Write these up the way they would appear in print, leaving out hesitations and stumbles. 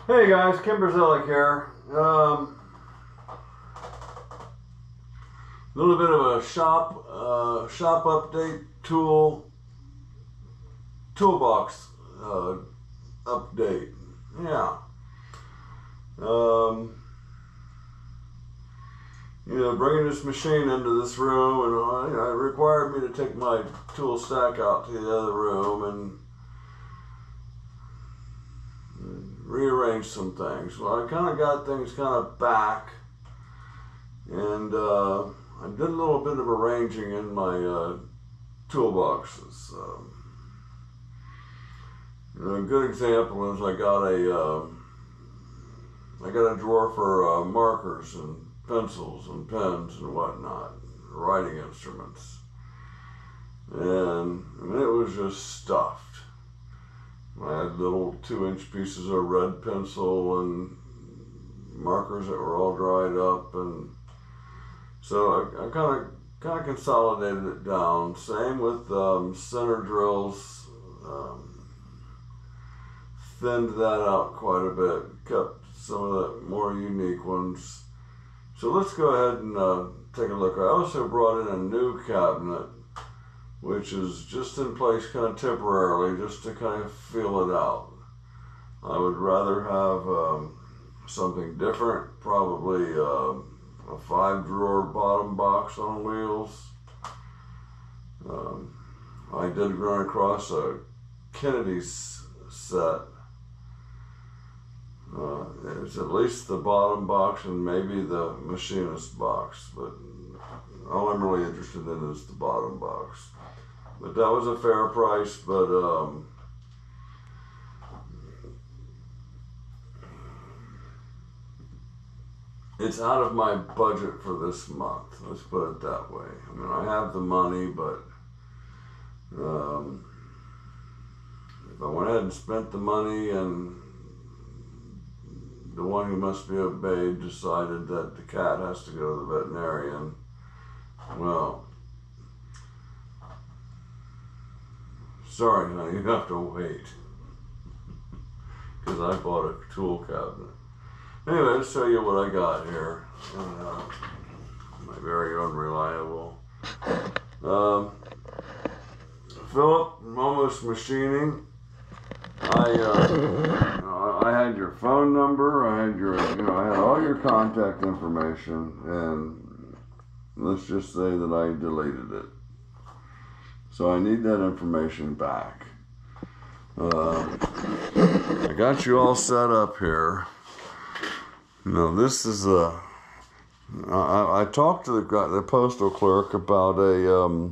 Hey guys, Kimber here. A little bit of a shop update toolbox update. Yeah. Bringing this machine into this room, and it required me to take my tool stack out to the other room and rearrange some things. Well, I kind of got things kind of back, and I did a little bit of arranging in my toolboxes. A good example is I got a drawer for markers and pencils and pens and whatnot, writing instruments, and it was just stuffed. I had little 2-inch pieces of red pencil and markers that were all dried up, and so I kind of consolidated it down. Same with center drills, thinned that out quite a bit, kept some of the more unique ones. So let's go ahead and take a look. I also brought in a new cabinet, which is just in place kind of temporarily, just to kind of feel it out. I would rather have something different, probably a 5-drawer bottom box on wheels. I did run across a Kennedy's set. It's at least the bottom box and maybe the machinist box, but all I'm really interested in is the bottom box. But that was a fair price, but it's out of my budget for this month. Let's put it that way. I mean, I have the money, but if I went ahead and spent the money and the one who must be obeyed decided that the cat has to go to the veterinarian, well, sorry, honey, you have to wait, because I bought a tool cabinet. Anyway, let's show you what I got here. My very unreliable Philip, Almost Machining. I had your phone number. I had I had all your contact information, and let's just say that I deleted it. So I need that information back. I got you all set up here. This is I talked to the postal clerk about a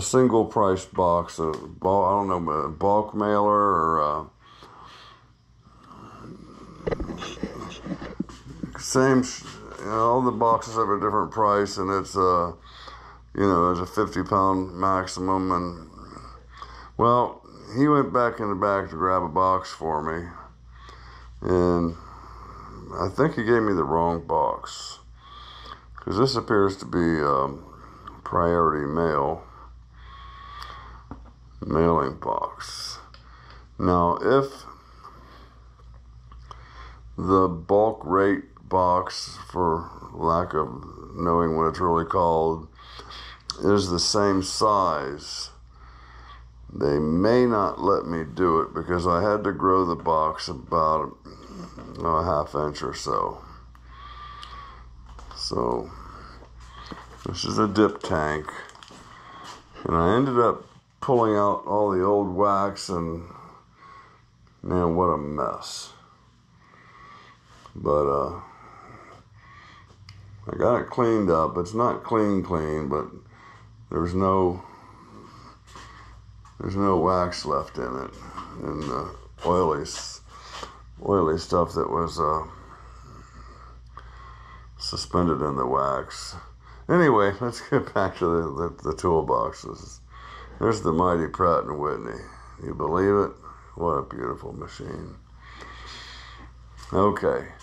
single price box, I don't know, a bulk mailer or same. All the boxes have a different price, and it's there's a 50-pound maximum. And well, he went back in the back to grab a box for me, and I think he gave me the wrong box, because this appears to be priority mailing box. Now, if the bulk rate box, for lack of knowing what it's really called, is the same size, they may not let me do it, because I had to grow the box about a half-inch or so. So this is a dip tank, and I ended up pulling out all the old wax, and man, what a mess. But I got it cleaned up. It's not clean, but there's no wax left in it, and oily stuff that was suspended in the wax. Anyway, let's get back to the toolboxes. There's the mighty Pratt & Whitney. You believe it? What a beautiful machine. Okay.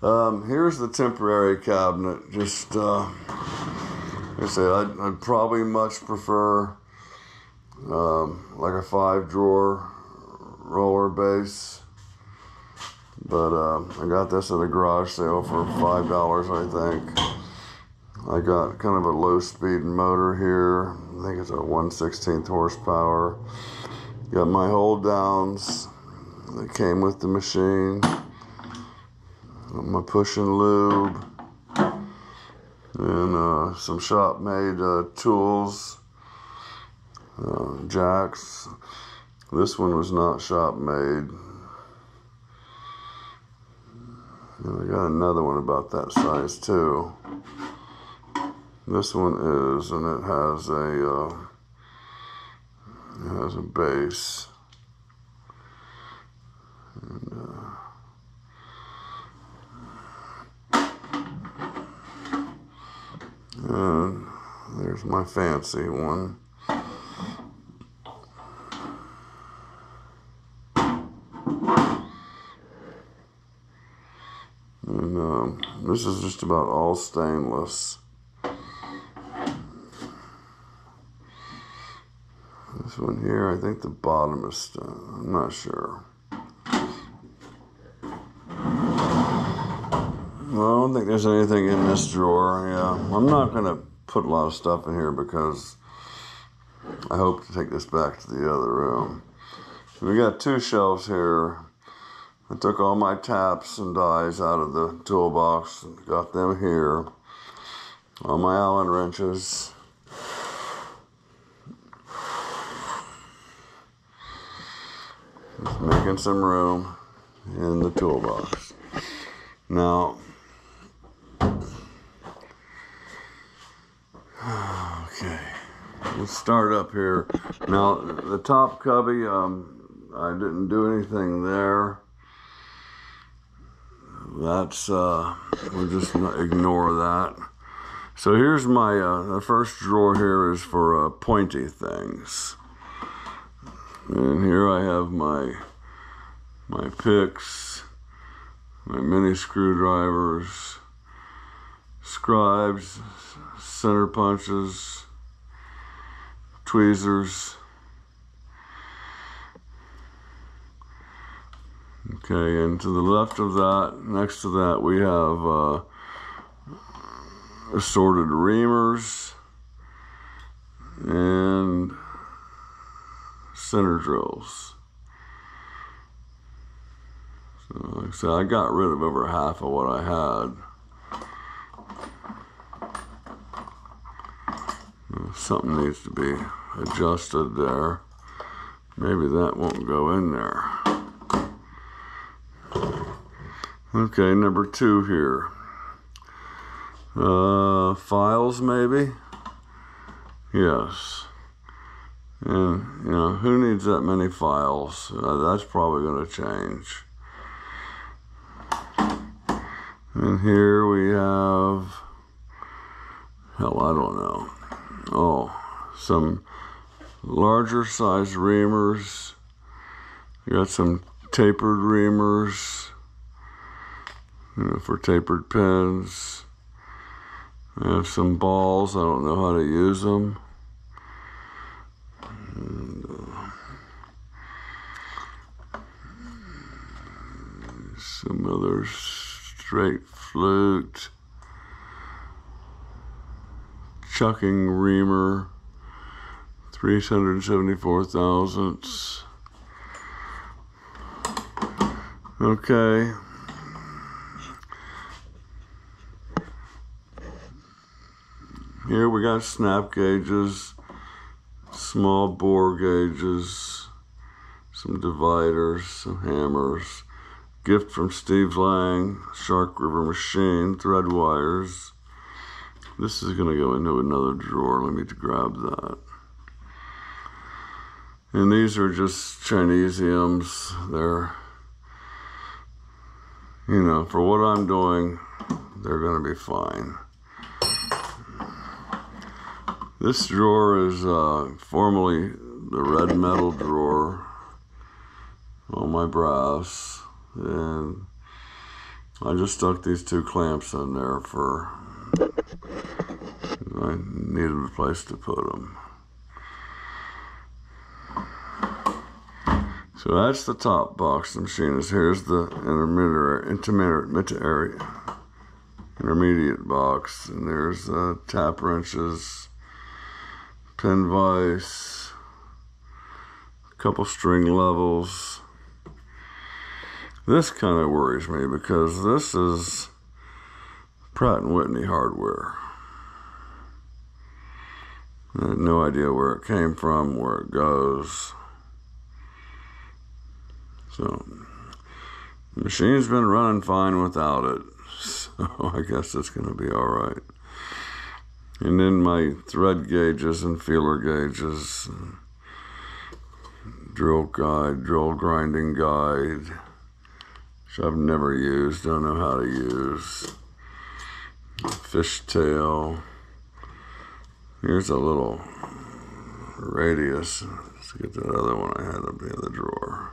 Here's the temporary cabinet. Just, I say, I'd probably much prefer like a 5-drawer roller base. But I got this at a garage sale for $5, I think. I got kind of a low-speed motor here. I think it's a 1/16 horsepower. Got my hold downs that came with the machine. Got my push and lube. And some shop-made tools, jacks. This one was not shop-made. And I got another one about that size too. This one is, and it has a base. And there's my fancy one. And this is just about all stainless. This one here, I think the bottom is, I'm not sure. Well, I don't think there's anything in this drawer. Yeah, I'm not going to put a lot of stuff in here because I hope to take this back to the other room. We got 2 shelves here. I took all my taps and dies out of the toolbox and got them here. All my Allen wrenches. Just making some room in the toolbox. Now, okay, let's start up here. Now, the top cubby, I didn't do anything there. That's, we'll just ignore that. So here's my, the first drawer here is for pointy things. And here I have my picks, my mini screwdrivers, scribes, center punches, tweezers. Okay, and to the left of that, next to that, we have assorted reamers and center drills. So, like I said, I got rid of over half of what I had. Something needs to be adjusted there. Maybe that won't go in there. Okay, number 2 here. Files, maybe? Yes. And, you know, who needs that many files? That's probably going to change. And here we have, hell, I don't know. Oh, some larger size reamers. I got some tapered reamers, you know, for tapered pens. I have some balls. I don't know how to use them. And, some other straight flute, chucking reamer, 374 thousandths. Okay. Here we got snap gauges, small bore gauges, some dividers, some hammers, gift from Steve Lang, Shark River machine, thread wires. This is going to go into another drawer. Let me grab that. And these are just Chinesiums. They're, you know, for what I'm doing, they're going to be fine. This drawer is formerly the red metal drawer, all my brass, and I just stuck these 2 clamps in there for, I needed a place to put them. So that's the top box the machine is. Here's the intermediate box, and there's tap wrenches, pin vise, a couple string levels. This kind of worries me because this is Pratt & Whitney hardware. I had no idea where it came from, where it goes. So, the machine's been running fine without it, so I guess it's going to be all right. And then my thread gauges and feeler gauges, drill guide, drill grinding guide, which I've never used, don't know how to use. Fishtail. Here's a little radius. Let's get that other one I had up in the other drawer.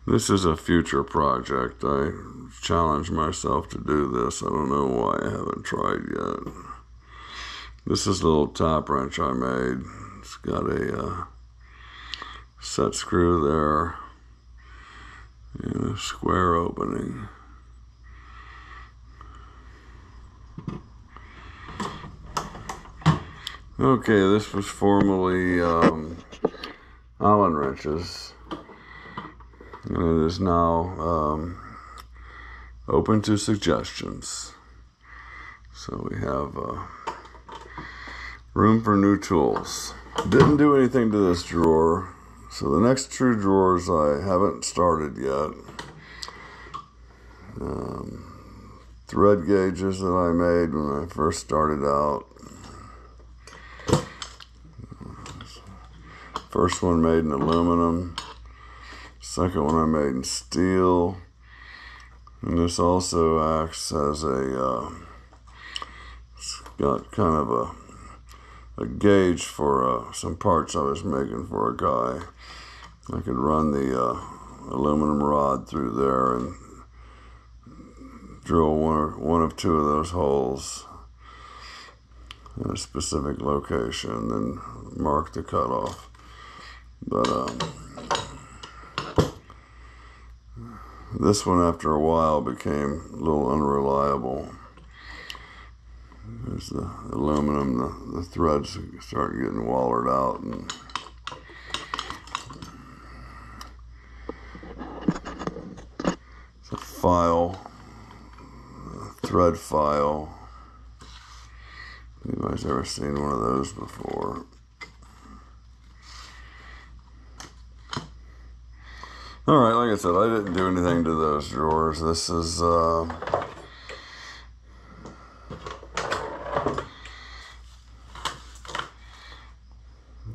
This is a future project. I challenged myself to do this. I don't know why I haven't tried yet. This is a little top wrench I made. It's got a set screw there and a square opening. Okay, this was formerly Allen wrenches. And it is now open to suggestions. So we have room for new tools. Didn't do anything to this drawer. So the next two drawers I haven't started yet. Thread gauges that I made when I first started out. First one made in aluminum. Second one I made in steel, and this also acts as it's got kind of a gauge for some parts I was making for a guy. I could run the aluminum rod through there and drill one of two of those holes in a specific location, then mark the cutoff. But this one, after a while, became a little unreliable. There's the aluminum, the threads start getting wallered out, and it's a file, a thread file. Anybody's ever seen one of those before? Alright, like I said, I didn't do anything to those drawers. This is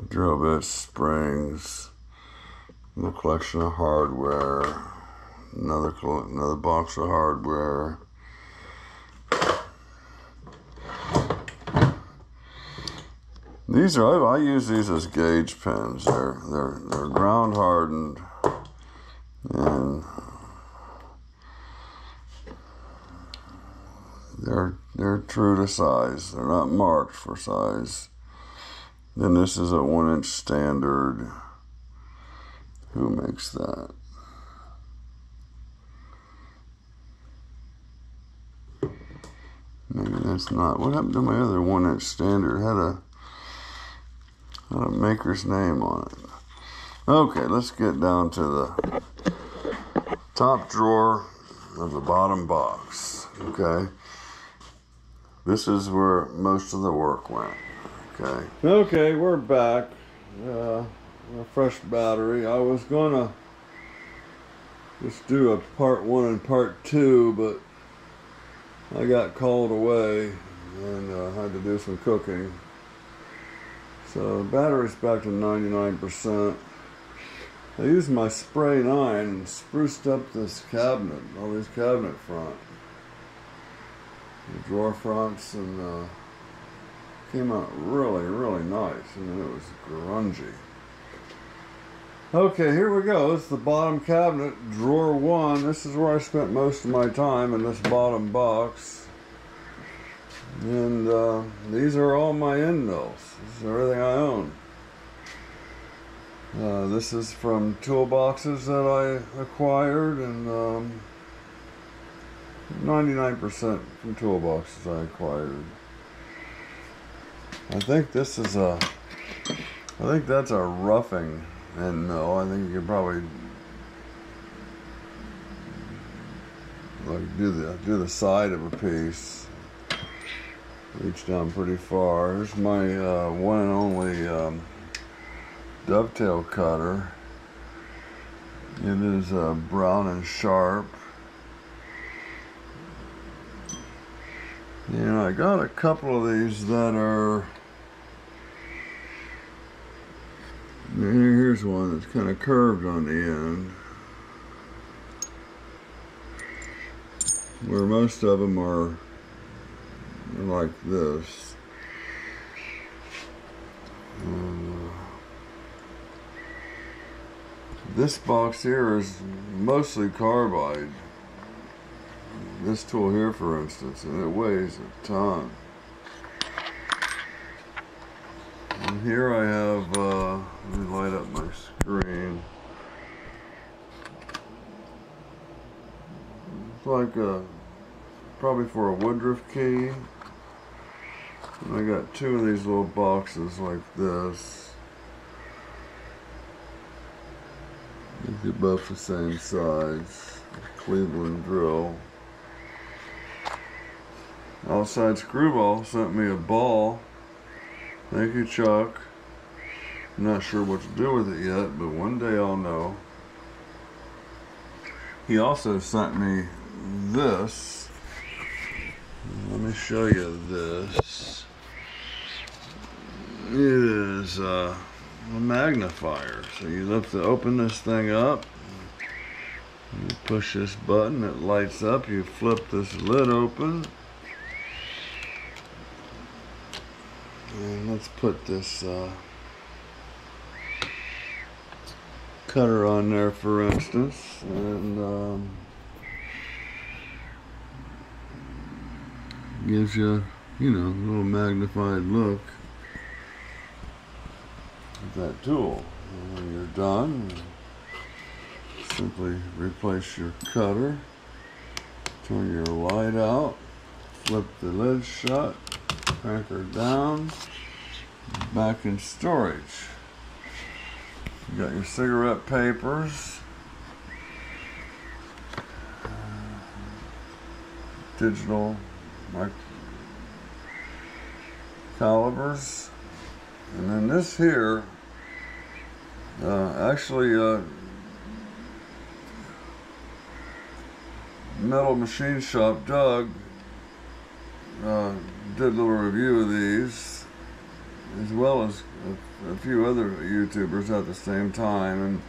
drill bits, springs, a little collection of hardware, another box of hardware. These are, I use these as gauge pens. They're ground hardened. And they're true to size. They're not marked for size. Then this is a 1-inch standard. Who makes that? Maybe that's not. What happened to my other 1-inch standard? Had a maker's name on it. Okay, let's get down to the top drawer of the bottom box. Okay, this is where most of the work went. Okay, we're back. A fresh battery. I was gonna just do a part 1 and part 2, but I got called away and had to do some cooking. So the battery's back to 99%. I used my spray 9 and spruced up this cabinet, all these cabinet front, the drawer fronts, and came out really, really nice. And it was grungy. Okay, here we go. This is the bottom cabinet, drawer 1. This is where I spent most of my time, in this bottom box. And these are all my end mills. This is everything I own. This is from toolboxes that I acquired, and 99% from toolboxes I acquired. I think this is I think that's a roughing end mill. I think you could probably like do the side of a piece. Reach down pretty far. Here's my one and only dovetail cutter. It is brown and sharp. And I got a couple of these that are, here's one that's kind of curved on the end, where most of them are like this. This box here is mostly carbide. This tool here, for instance, and it weighs a ton. And here I have, let me light up my screen. It's like probably for a woodruff key. And I got two of these little boxes like this. They're both the same size. Cleveland drill. Outside Screwball sent me a ball. Thank you, Chuck. I'm not sure what to do with it yet, but one day I'll know. He also sent me this. Let me show you this. It is a magnifier. So you open this thing up. You push this button, it lights up. You flip this lid open. And let's put this cutter on there, for instance, and gives you, you know, a little magnified look at that tool. And when you're done, simply replace your cutter, turn your light out, flip the lid shut, crank her down, back in storage. You got your cigarette papers, digital calibers, and then this here, actually Metal Machine Shop Doug did a little review of these, as well as a few other YouTubers at the same time, and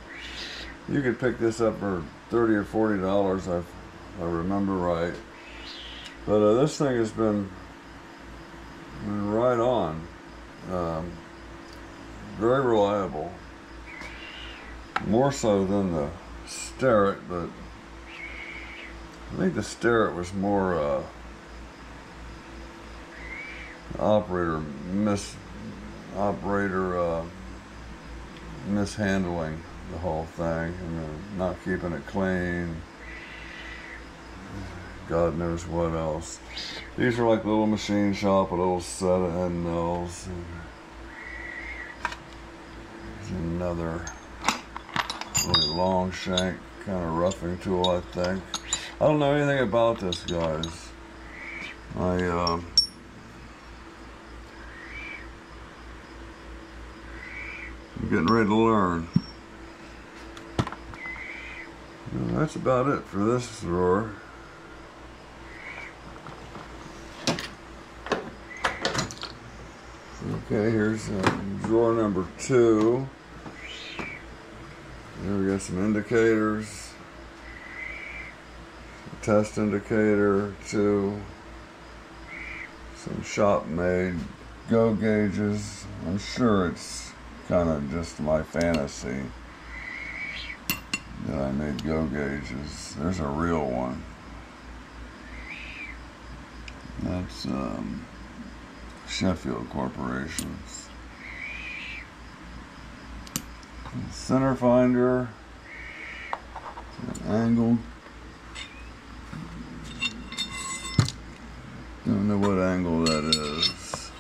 you could pick this up for $30 or $40 if I remember right. But this thing has been right on. Very reliable. More so than the Starrett, but I think the Starrett was more mishandling the whole thing and not keeping it clean. God knows what else. These are like little machine shop, a little set of end mills. There's another really long shank kind of roughing tool, I think. I don't know anything about this, guys. I'm getting ready to learn. Well, that's about it for this drawer. Okay, here's drawer number 2. There we got some indicators. A test indicator, 2. Some shop-made go gauges. I'm sure it's kind of just my fantasy that I made go gauges. There's a real one. That's Sheffield Corporation's. Center finder, angle. Don't know what angle that is.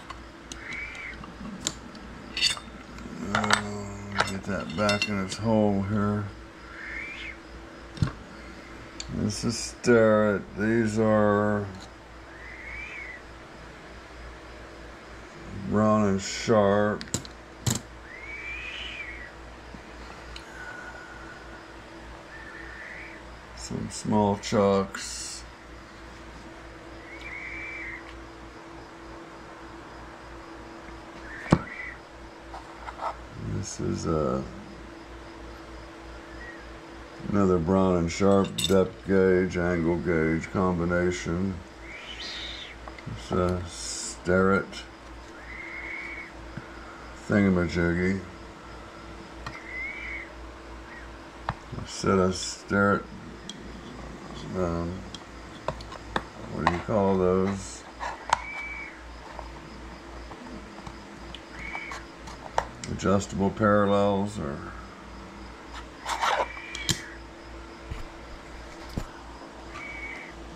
Get that back in its hole here. This is Starrett. These are brown and sharp. Some small chucks. This is another brown and sharp depth gauge, angle gauge combination. It's a Starrett thingamajiggy. A set of Starrett, what do you call those? Adjustable parallels, or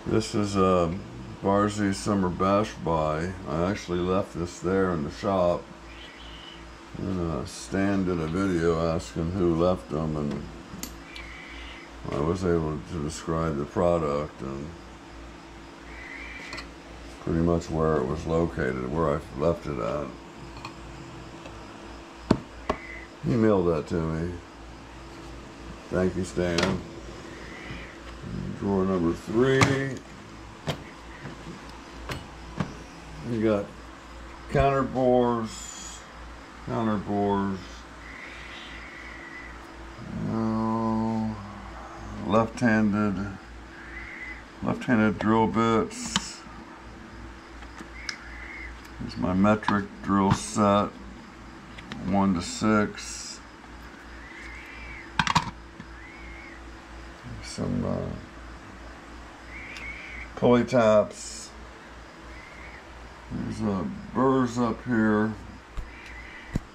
this is a Barzy Summer Bash Buy. I actually left this there in the shop, and Stan did a video asking who left them, and I was able to describe the product and pretty much where it was located, where I left it at. He mailed that to me. Thank you, Stan. Drawer number 3. You got counter bores. Left-handed drill bits. Here's my metric drill set, 1 to 6. Some pulley taps. There's burrs up here.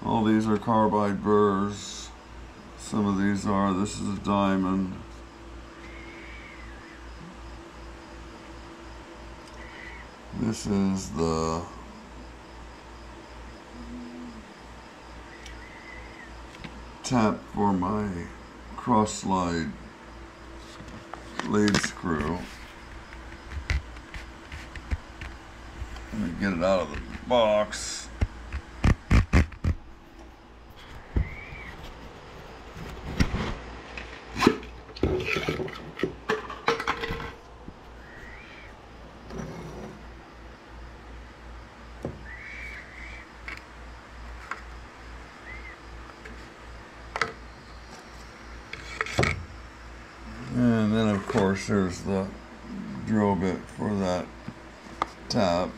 All these are carbide burrs. Some of these are. This is a diamond. This is the tap for my cross slide lead screw. Let me get it out of the box. And then of course there's the drill bit for that tap.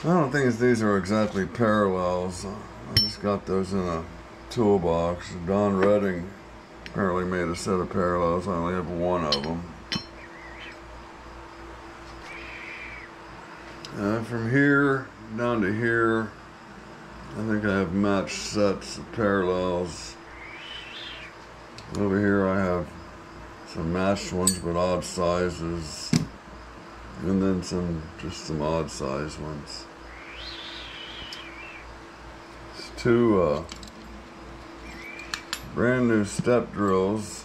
I don't think these are exactly parallels. I just got those in a toolbox. Don Redding apparently made a set of parallels. I only have one of them. From here down to here, I think I have matched sets of parallels. Over here I have some matched ones but odd sizes, and then just some odd size ones. It's 2 brand new step drills,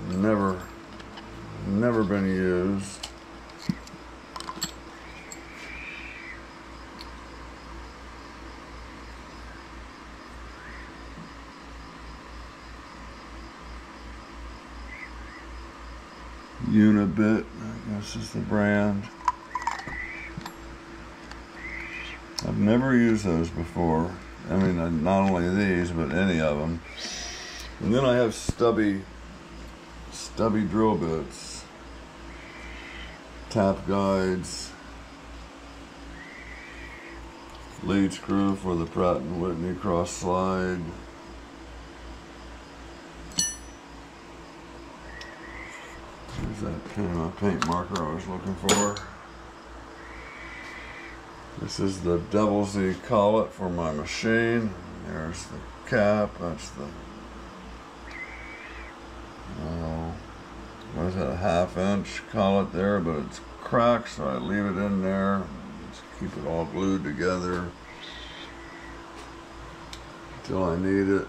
never been used. Unibit, I guess is the brand. I've never used those before. I mean, not only these, but any of them. And then I have stubby drill bits, tap guides, lead screw for the Pratt & Whitney cross slide. There's that paint marker I was looking for. This is the double Z collet for my machine. There's the cap. That's the what is that, a 1/2 inch collet there, but it's cracked, so I leave it in there. Just keep it all glued together until I need it.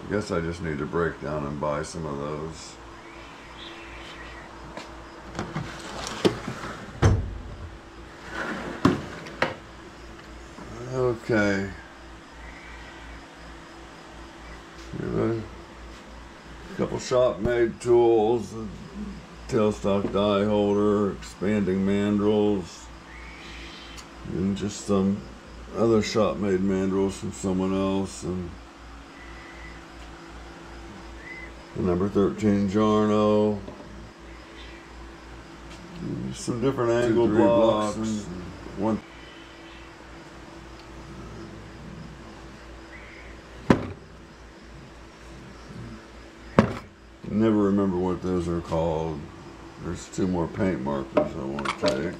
I guess I just need to break down and buy some of those. Okay. A couple shop-made tools, a tailstock die holder, expanding mandrels, and just some other shop-made mandrels from someone else, and the number 13 Jarno, and some different angle blocks, and one. Never remember what those are called. There's 2 more paint markers I want to take.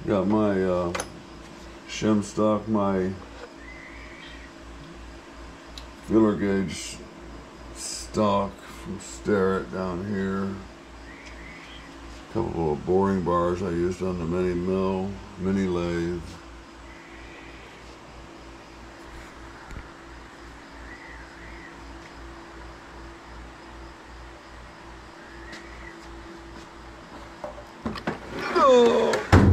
Got my shim stock, my filler gauge stock from Starrett down here. A couple little boring bars I used on the mini lathe.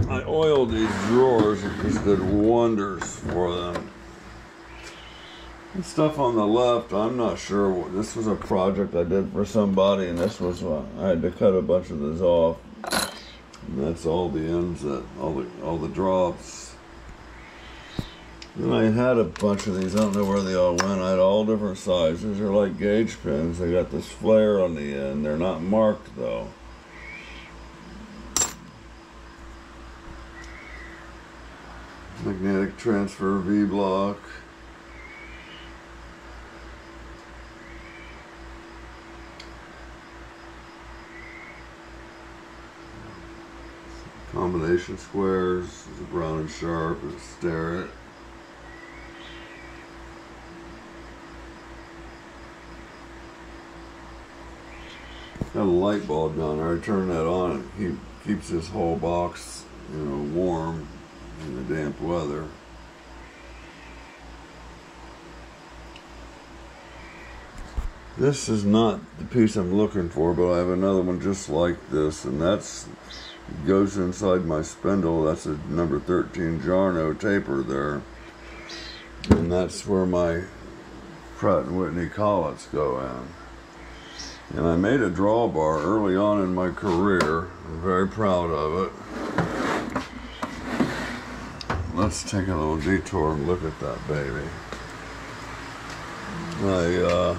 I oiled these drawers, it just did wonders for them. And stuff on the left, I'm not sure. This was a project I did for somebody, and this was I had to cut a bunch of this off. And that's all the ends, all the drops. Then I had a bunch of these. I don't know where they all went. I had all different sizes. They're like gauge pins. They got this flare on the end. They're not marked though. Magnetic transfer V-block. Combination squares. This is a Brown and Sharp. It's Starrett. Got a light bulb down there. I turn that on. It keeps this whole box, warm in the damp weather. This is not the piece I'm looking for, but I have another one just like this, and that's goes inside my spindle. That's a number 13 Jarno taper there, and that's where my Pratt & Whitney collets go in. And I made a drawbar early on in my career. I'm very proud of it. Let's take a little detour and look at that baby. I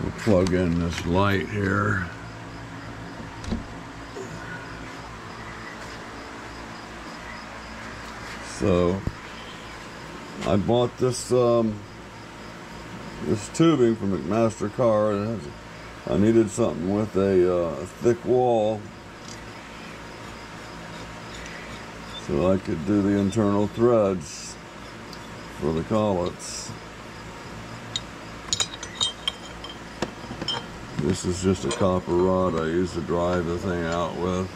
will plug in this light here. So I bought this this tubing from McMaster-Carr. I needed something with a thick wall, so I could do the internal threads for the collets. This is just a copper rod I use to drive the thing out with.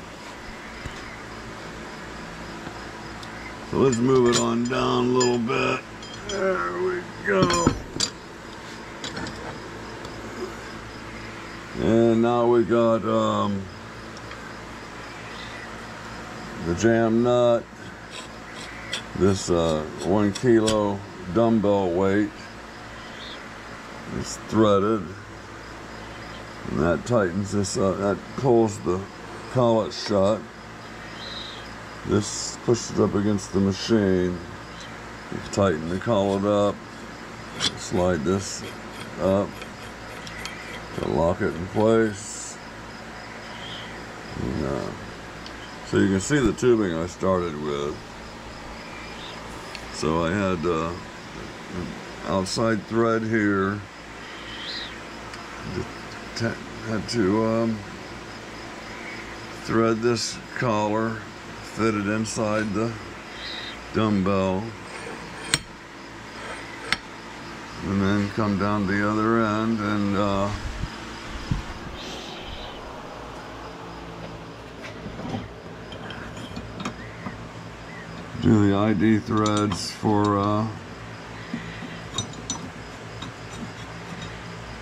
So let's move it on down a little bit. There we go. And now we got the jam nut. This 1 kilo dumbbell weight is threaded, and that tightens this up. That pulls the collet shut. This pushes up against the machine. You tighten the collet up. Slide this up to lock it in place. And, so you can see the tubing I started with. So I had an outside thread here. Had to thread this collar, fit it inside the dumbbell, and then come down the other end and do the ID threads for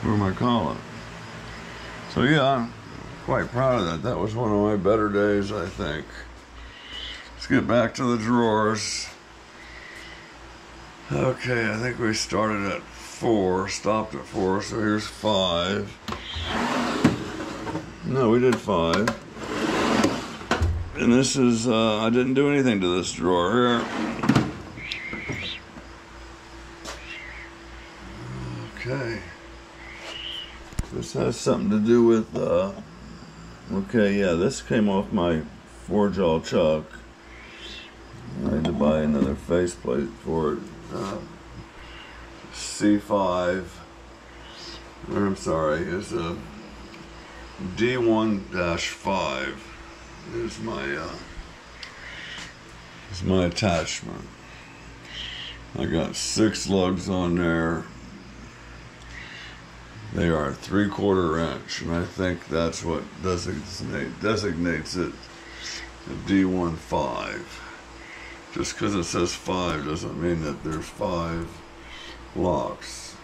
my collar. So yeah, I'm quite proud of that. That was one of my better days, I think. Let's get back to the drawers. Okay, I think we started at 4, stopped at 4, so here's 5. No, we did 5. And this is, I didn't do anything to this drawer here. Okay. This has something to do with, okay, yeah, this came off my 4-jaw chuck. I had to buy another faceplate for it. C5, or I'm sorry, is a D1-5 is my attachment. I got 6 lugs on there. They are 3/4 inch, and I think that's what designates it a D1-5. Just because it says 5 doesn't mean that there's 5 locks.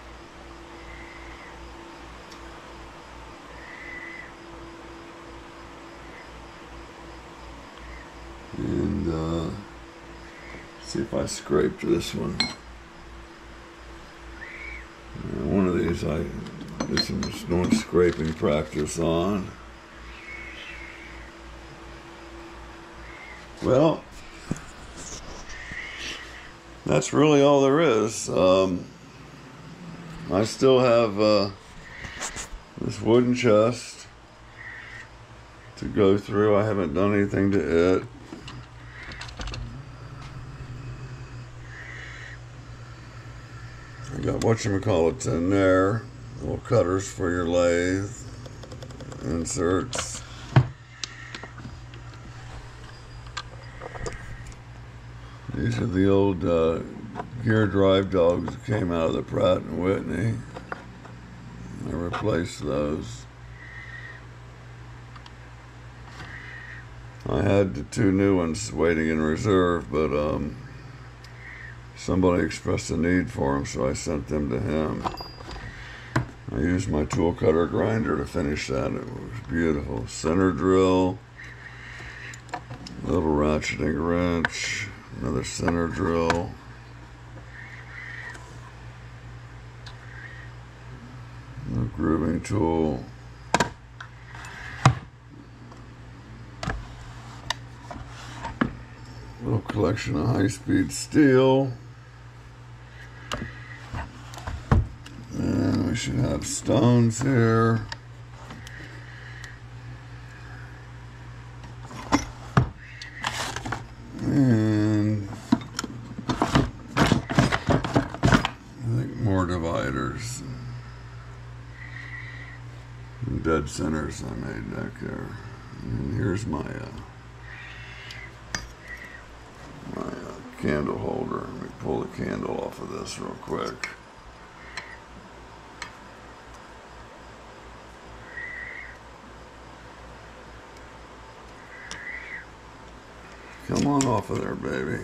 And see if I scraped this one. One of these I did some doing scraping practice on. Well, that's really all there is. I still have this wooden chest to go through. I haven't done anything to it. I got whatchamacallits in there, little cutters for your lathe, inserts. These are the old gear drive dogs that came out of the Pratt & Whitney. I replaced those. I had the 2 new ones waiting in reserve, but somebody expressed a need for them, so I sent them to him. I used my tool cutter grinder to finish that. It was beautiful. Center drill, little ratcheting wrench, another center drill, a grooving tool, little collection of high-speed steel, and we should have stones here. And I think more dividers and dead centers I made back there. And here's my candle holder. Let me pull the candle off of this real quick. Come on off of there, baby.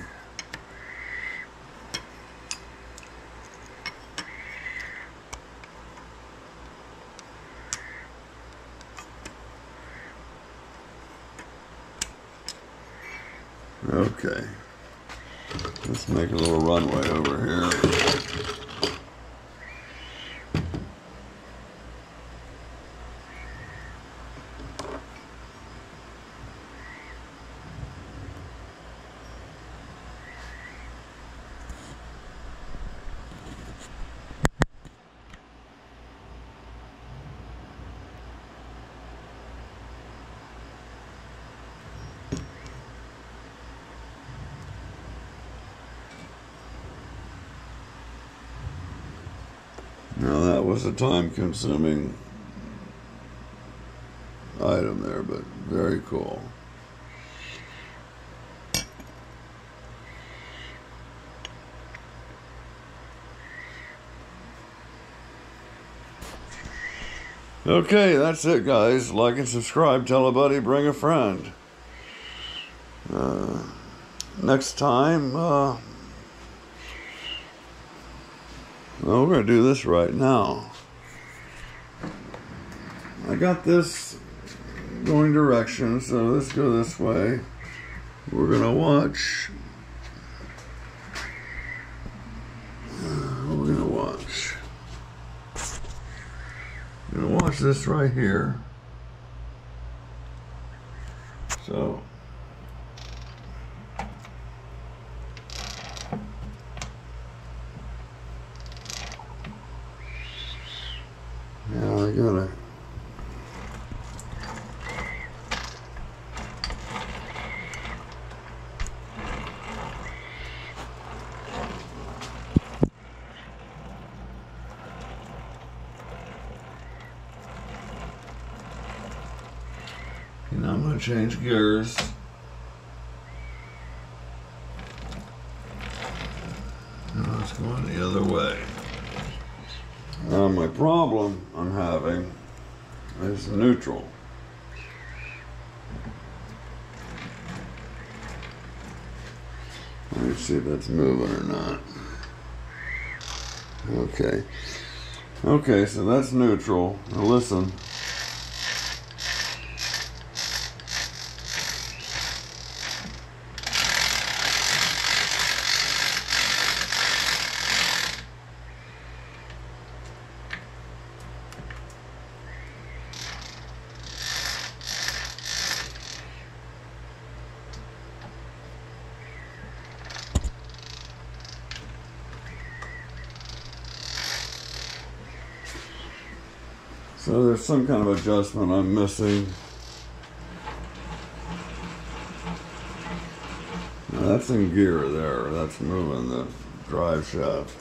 Okay. Let's make a little runway over here. Now that was a time-consuming item there, but very cool. Okay, that's it, guys. Like and subscribe. Tell a buddy. Bring a friend. Next time, well, we're going to do this right now. I got this going direction, so let's go this way. We're going to watch. We're going to watch. I'm going to watch this right here. So. Yeah, I gotta. Now I'm gonna change gears. Now it's going the other way. My problem I'm having is neutral. Let me see if that's moving or not. Okay. Okay, so that's neutral. Now listen. So there's some kind of adjustment I'm missing. Now that's in gear there. That's moving the drive shaft.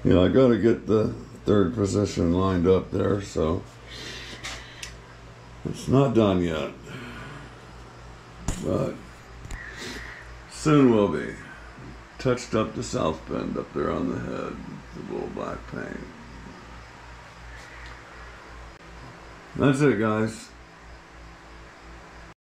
Yeah, I got to get the third position lined up there, so it's not done yet. But soon will be. Touched up the south bend up there on the head, the little black paint. That's it, guys.